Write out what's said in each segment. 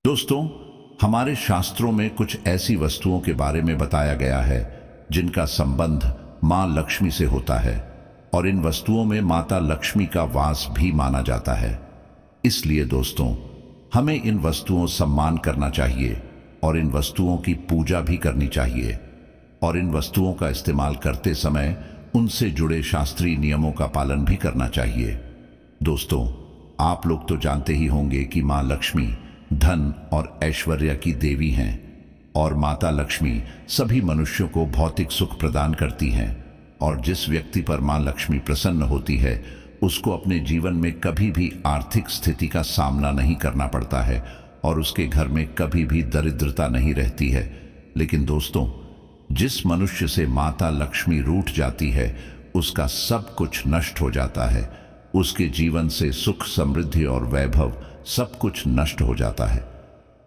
दोस्तों, हमारे शास्त्रों में कुछ ऐसी वस्तुओं के बारे में बताया गया है जिनका संबंध मां लक्ष्मी से होता है और इन वस्तुओं में माता लक्ष्मी का वास भी माना जाता है। इसलिए दोस्तों, हमें इन वस्तुओं सम्मान करना चाहिए और इन वस्तुओं की पूजा भी करनी चाहिए और इन वस्तुओं का इस्तेमाल करते समय उनसे जुड़े शास्त्रीय नियमों का पालन भी करना चाहिए। दोस्तों, आप लोग तो जानते ही होंगे कि मां लक्ष्मी धन और ऐश्वर्य की देवी हैं और माता लक्ष्मी सभी मनुष्यों को भौतिक सुख प्रदान करती हैं और जिस व्यक्ति पर मां लक्ष्मी प्रसन्न होती है उसको अपने जीवन में कभी भी आर्थिक स्थिति का सामना नहीं करना पड़ता है और उसके घर में कभी भी दरिद्रता नहीं रहती है। लेकिन दोस्तों, जिस मनुष्य से माता लक्ष्मी रूठ जाती है उसका सब कुछ नष्ट हो जाता है। उसके जीवन से सुख, समृद्धि और वैभव सब कुछ नष्ट हो जाता है।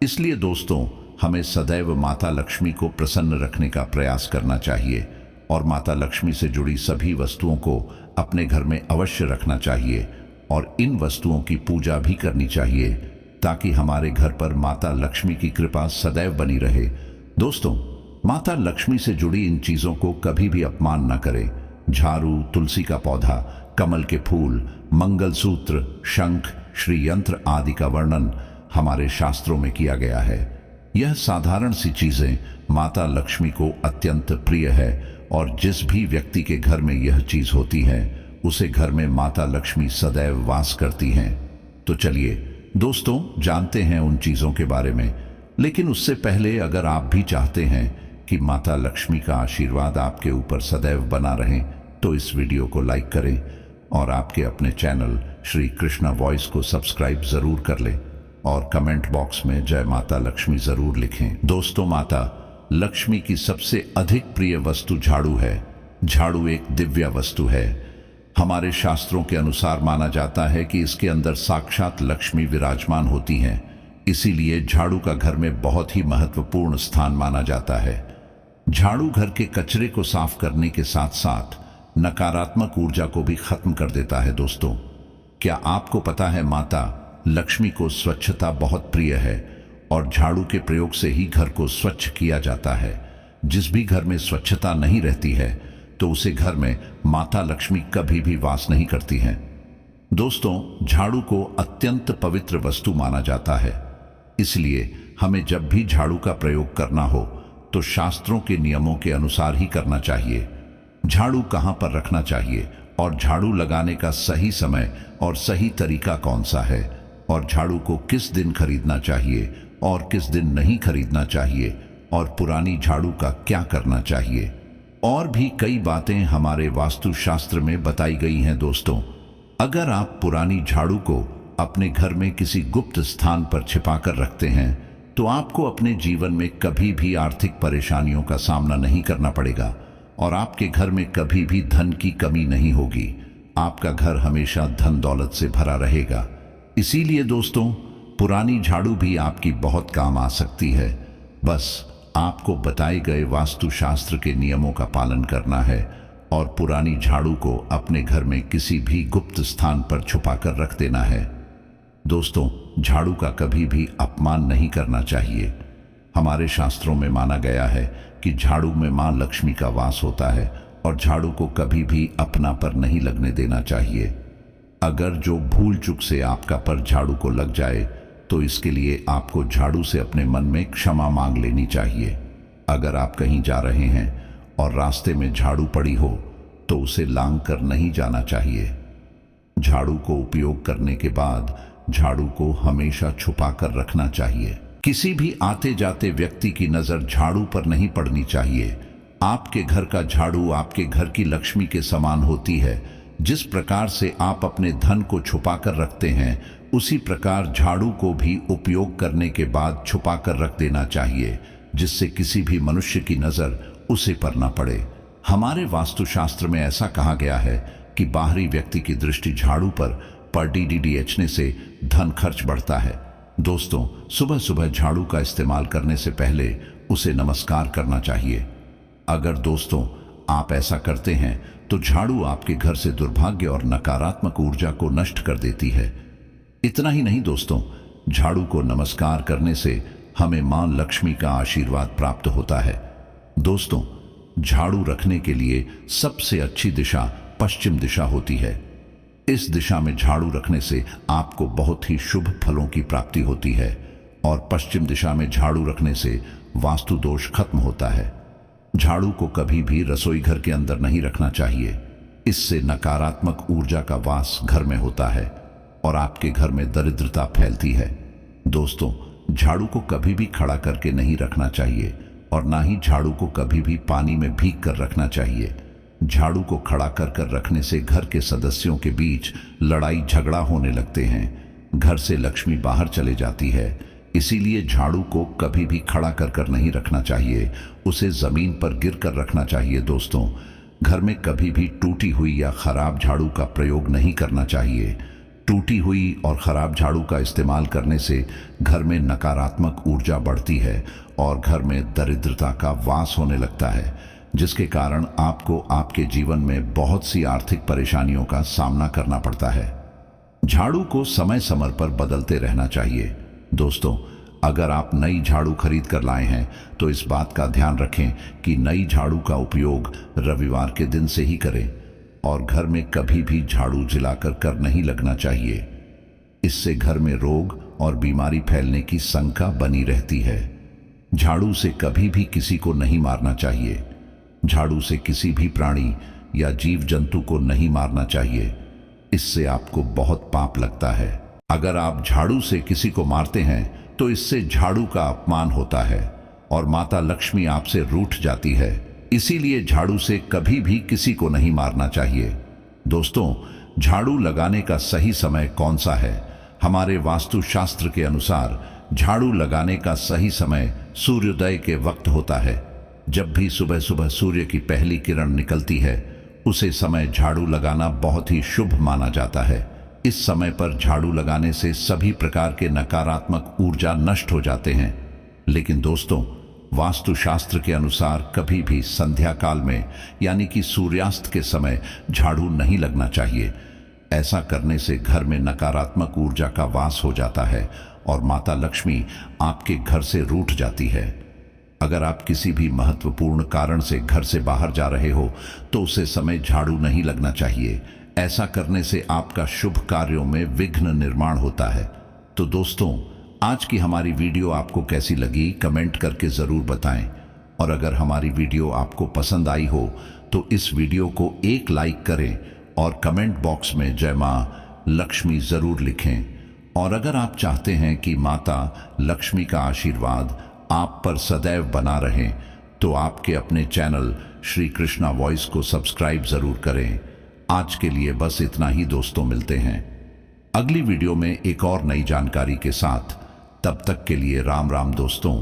इसलिए दोस्तों, हमें सदैव माता लक्ष्मी को प्रसन्न रखने का प्रयास करना चाहिए और माता लक्ष्मी से जुड़ी सभी वस्तुओं को अपने घर में अवश्य रखना चाहिए और इन वस्तुओं की पूजा भी करनी चाहिए ताकि हमारे घर पर माता लक्ष्मी की कृपा सदैव बनी रहे। दोस्तों, माता लक्ष्मी से जुड़ी इन चीजों को कभी भी अपमान न करें। झाड़ू, तुलसी का पौधा, कमल के फूल, मंगलसूत्र, शंख, श्री यंत्र आदि का वर्णन हमारे शास्त्रों में किया गया है। यह साधारण सी चीजें माता लक्ष्मी को अत्यंत प्रिय है और जिस भी व्यक्ति के घर में यह चीज होती है उसे घर में माता लक्ष्मी सदैव वास करती हैं। तो चलिए दोस्तों, जानते हैं उन चीजों के बारे में। लेकिन उससे पहले अगर आप भी चाहते हैं कि माता लक्ष्मी का आशीर्वाद आपके ऊपर सदैव बना रहे तो इस वीडियो को लाइक करें और आपके अपने चैनल श्री कृष्णा वॉइस को सब्सक्राइब जरूर कर लें और कमेंट बॉक्स में जय माता लक्ष्मी जरूर लिखें। दोस्तों, माता लक्ष्मी की सबसे अधिक प्रिय वस्तु झाड़ू है। झाड़ू एक दिव्य वस्तु है। हमारे शास्त्रों के अनुसार माना जाता है कि इसके अंदर साक्षात लक्ष्मी विराजमान होती हैं। इसीलिए झाड़ू का घर में बहुत ही महत्वपूर्ण स्थान माना जाता है। झाड़ू घर के कचरे को साफ करने के साथ साथ नकारात्मक ऊर्जा को भी खत्म कर देता है। दोस्तों, क्या आपको पता है माता लक्ष्मी को स्वच्छता बहुत प्रिय है और झाड़ू के प्रयोग से ही घर को स्वच्छ किया जाता है। जिस भी घर में स्वच्छता नहीं रहती है तो उसे घर में माता लक्ष्मी कभी भी वास नहीं करती हैं। दोस्तों, झाड़ू को अत्यंत पवित्र वस्तु माना जाता है। इसलिए हमें जब भी झाड़ू का प्रयोग करना हो तो शास्त्रों के नियमों के अनुसार ही करना चाहिए। झाड़ू कहां पर रखना चाहिए और झाड़ू लगाने का सही समय और सही तरीका कौन सा है और झाड़ू को किस दिन खरीदना चाहिए और किस दिन नहीं खरीदना चाहिए और पुरानी झाड़ू का क्या करना चाहिए और भी कई बातें हमारे वास्तुशास्त्र में बताई गई हैं। दोस्तों, अगर आप पुरानी झाड़ू को अपने घर में किसी गुप्त स्थान पर छिपाकर रखते हैं तो आपको अपने जीवन में कभी भी आर्थिक परेशानियों का सामना नहीं करना पड़ेगा और आपके घर में कभी भी धन की कमी नहीं होगी। आपका घर हमेशा धन दौलत से भरा रहेगा। इसीलिए दोस्तों, पुरानी झाड़ू भी आपकी बहुत काम आ सकती है। बस आपको बताए गए वास्तुशास्त्र के नियमों का पालन करना है और पुरानी झाड़ू को अपने घर में किसी भी गुप्त स्थान पर छुपाकर रख देना है। दोस्तों, झाड़ू का कभी भी अपमान नहीं करना चाहिए। हमारे शास्त्रों में माना गया है कि झाड़ू में मां लक्ष्मी का वास होता है और झाड़ू को कभी भी अपना पर नहीं लगने देना चाहिए। अगर जो भूल चूक से आपका पर झाड़ू को लग जाए तो इसके लिए आपको झाड़ू से अपने मन में क्षमा मांग लेनी चाहिए। अगर आप कहीं जा रहे हैं और रास्ते में झाड़ू पड़ी हो तो उसे लांग कर नहीं जाना चाहिए। झाड़ू को उपयोग करने के बाद झाड़ू को हमेशा छुपा कर रखना चाहिए। किसी भी आते जाते व्यक्ति की नजर झाड़ू पर नहीं पड़नी चाहिए। आपके घर का झाड़ू आपके घर की लक्ष्मी के समान होती है। जिस प्रकार से आप अपने धन को छुपाकर रखते हैं उसी प्रकार झाड़ू को भी उपयोग करने के बाद छुपाकर रख देना चाहिए, जिससे किसी भी मनुष्य की नजर उसे पर न पड़े। हमारे वास्तुशास्त्र में ऐसा कहा गया है कि बाहरी व्यक्ति की दृष्टि झाड़ू पर पड़ने से धन खर्च बढ़ता है। दोस्तों, सुबह सुबह झाड़ू का इस्तेमाल करने से पहले उसे नमस्कार करना चाहिए। अगर दोस्तों आप ऐसा करते हैं तो झाड़ू आपके घर से दुर्भाग्य और नकारात्मक ऊर्जा को नष्ट कर देती है। इतना ही नहीं दोस्तों, झाड़ू को नमस्कार करने से हमें मां लक्ष्मी का आशीर्वाद प्राप्त होता है। दोस्तों, झाड़ू रखने के लिए सबसे अच्छी दिशा पश्चिम दिशा होती है। इस दिशा में झाड़ू रखने से आपको बहुत ही शुभ फलों की प्राप्ति होती है और पश्चिम दिशा में झाड़ू रखने से वास्तु दोष खत्म होता है। झाड़ू को कभी भी रसोई घर के अंदर नहीं रखना चाहिए। इससे नकारात्मक ऊर्जा का वास घर में होता है और आपके घर में दरिद्रता फैलती है। दोस्तों, झाड़ू को कभी भी खड़ा करके नहीं रखना चाहिए और ना ही झाड़ू को कभी भी पानी में भीग कर रखना चाहिए। झाड़ू को खड़ा कर रखने से घर के सदस्यों के बीच लड़ाई झगड़ा होने लगते हैं, घर से लक्ष्मी बाहर चले जाती है। इसीलिए झाड़ू को कभी भी खड़ा कर नहीं रखना चाहिए, उसे जमीन पर गिर कर रखना चाहिए। दोस्तों, घर में कभी भी टूटी हुई या खराब झाड़ू का प्रयोग नहीं करना चाहिए। टूटी हुई और खराब झाड़ू का इस्तेमाल करने से घर में नकारात्मक ऊर्जा बढ़ती है और घर में दरिद्रता का वास होने लगता है, जिसके कारण आपको आपके जीवन में बहुत सी आर्थिक परेशानियों का सामना करना पड़ता है। झाड़ू को समय समय पर बदलते रहना चाहिए। दोस्तों, अगर आप नई झाड़ू खरीद कर लाए हैं तो इस बात का ध्यान रखें कि नई झाड़ू का उपयोग रविवार के दिन से ही करें और घर में कभी भी झाड़ू जलाकर कर नहीं लगना चाहिए। इससे घर में रोग और बीमारी फैलने की शंका बनी रहती है। झाड़ू से कभी भी किसी को नहीं मारना चाहिए। झाड़ू से किसी भी प्राणी या जीव जंतु को नहीं मारना चाहिए, इससे आपको बहुत पाप लगता है। अगर आप झाड़ू से किसी को मारते हैं तो इससे झाड़ू का अपमान होता है और माता लक्ष्मी आपसे रूठ जाती है। इसीलिए झाड़ू से कभी भी किसी को नहीं मारना चाहिए। दोस्तों, झाड़ू लगाने का सही समय कौन सा है? हमारे वास्तु शास्त्र के अनुसार झाड़ू लगाने का सही समय सूर्योदय के वक्त होता है। जब भी सुबह सुबह सूर्य की पहली किरण निकलती है, उसे समय झाड़ू लगाना बहुत ही शुभ माना जाता है। इस समय पर झाड़ू लगाने से सभी प्रकार के नकारात्मक ऊर्जा नष्ट हो जाते हैं। लेकिन दोस्तों, वास्तुशास्त्र के अनुसार कभी भी संध्या काल में यानी कि सूर्यास्त के समय झाड़ू नहीं लगना चाहिए। ऐसा करने से घर में नकारात्मक ऊर्जा का वास हो जाता है और माता लक्ष्मी आपके घर से रूठ जाती है। अगर आप किसी भी महत्वपूर्ण कारण से घर से बाहर जा रहे हो तो उसे समय झाड़ू नहीं लगना चाहिए। ऐसा करने से आपका शुभ कार्यों में विघ्न निर्माण होता है। तो दोस्तों, आज की हमारी वीडियो आपको कैसी लगी कमेंट करके ज़रूर बताएं और अगर हमारी वीडियो आपको पसंद आई हो तो इस वीडियो को एक लाइक करें और कमेंट बॉक्स में जय मां लक्ष्मी ज़रूर लिखें। और अगर आप चाहते हैं कि माता लक्ष्मी का आशीर्वाद आप पर सदैव बना रहे तो आपके अपने चैनल श्री कृष्णा वॉइस को सब्सक्राइब ज़रूर करें। आज के लिए बस इतना ही दोस्तों, मिलते हैं अगली वीडियो में एक और नई जानकारी के साथ। तब तक के लिए राम राम दोस्तों।